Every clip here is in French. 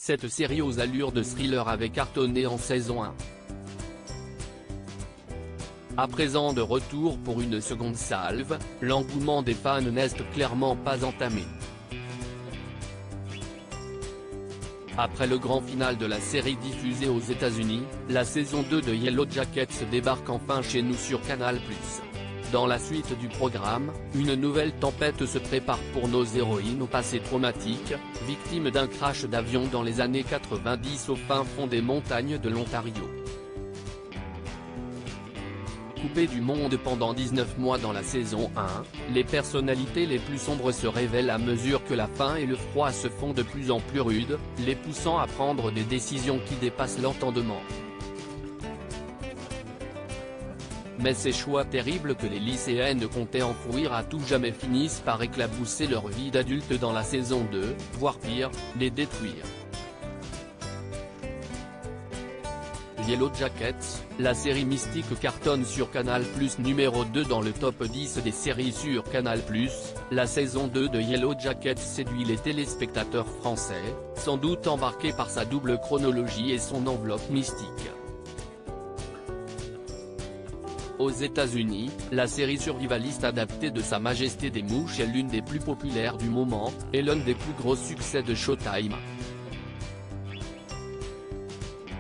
cette série aux allures de thriller avait cartonné en saison 1. À présent de retour pour une seconde salve, l'engouement des fans n'est clairement pas entamé. Après le grand final de la série diffusée aux États-Unis, la saison 2 de Yellow Jackets débarque enfin chez nous sur Canal+. Dans la suite du programme, une nouvelle tempête se prépare pour nos héroïnes au passé traumatique, victimes d'un crash d'avion dans les années 90 au fin fond des montagnes de l'Ontario. Coupées du monde pendant 19 mois dans la saison 1, les personnalités les plus sombres se révèlent à mesure que la faim et le froid se font de plus en plus rudes, les poussant à prendre des décisions qui dépassent l'entendement. Mais ces choix terribles que les lycéennes comptaient enfouir à tout jamais finissent par éclabousser leur vie d'adulte dans la saison 2, voire pire, les détruire. Yellow Jackets, la série mystique cartonne sur Canal+, numéro 2 dans le top 10 des séries sur Canal+, la saison 2 de Yellow Jackets séduit les téléspectateurs français, sans doute embarqués par sa double chronologie et son enveloppe mystique. Aux États-Unis, la série survivaliste adaptée de Sa Majesté des Mouches est l'une des plus populaires du moment, et l'un des plus gros succès de Showtime.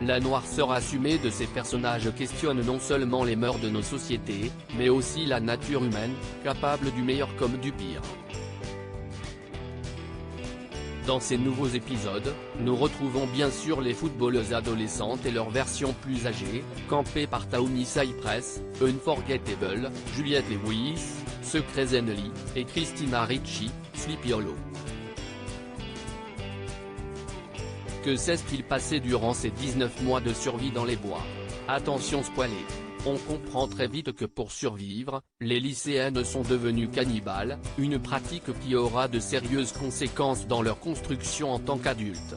La noirceur assumée de ces personnages questionne non seulement les mœurs de nos sociétés, mais aussi la nature humaine, capable du meilleur comme du pire. Dans ces nouveaux épisodes, nous retrouvons bien sûr les footballeuses adolescentes et leur version plus âgée, campées par Taomi Cypress, Unforgettable, Juliette Lewis, Secret Zenly, et Christina Ricci, Sleepy Hollow. Que s'est-il passé durant ces 19 mois de survie dans les bois? Attention spoilé. On comprend très vite que pour survivre, les lycéennes sont devenues cannibales, une pratique qui aura de sérieuses conséquences dans leur construction en tant qu'adultes.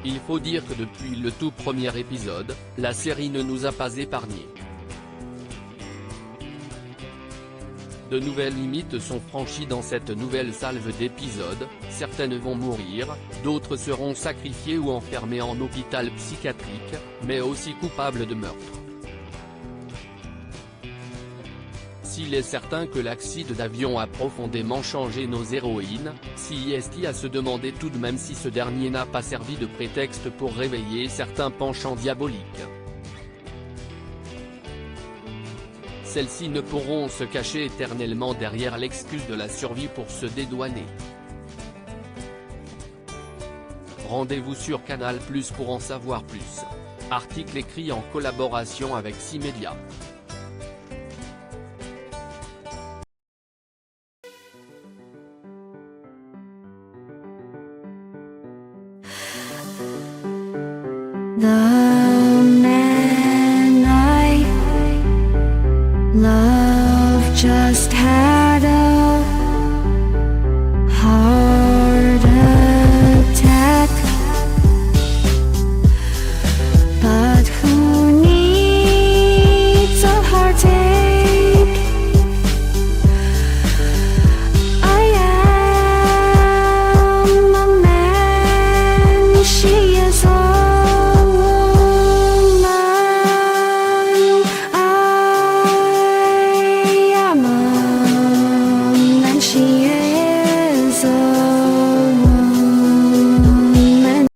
Il faut dire que depuis le tout premier épisode, la série ne nous a pas épargnés. De nouvelles limites sont franchies dans cette nouvelle salve d'épisodes, certaines vont mourir, d'autres seront sacrifiées ou enfermées en hôpital psychiatrique, mais aussi coupables de meurtre. S'il est certain que l'accident d'avion a profondément changé nos héroïnes, si est-il à se demander tout de même si ce dernier n'a pas servi de prétexte pour réveiller certains penchants diaboliques. Celles-ci ne pourront se cacher éternellement derrière l'excuse de la survie pour se dédouaner. Rendez-vous sur Canal+ pour en savoir plus. Article écrit en collaboration avec 6 médias.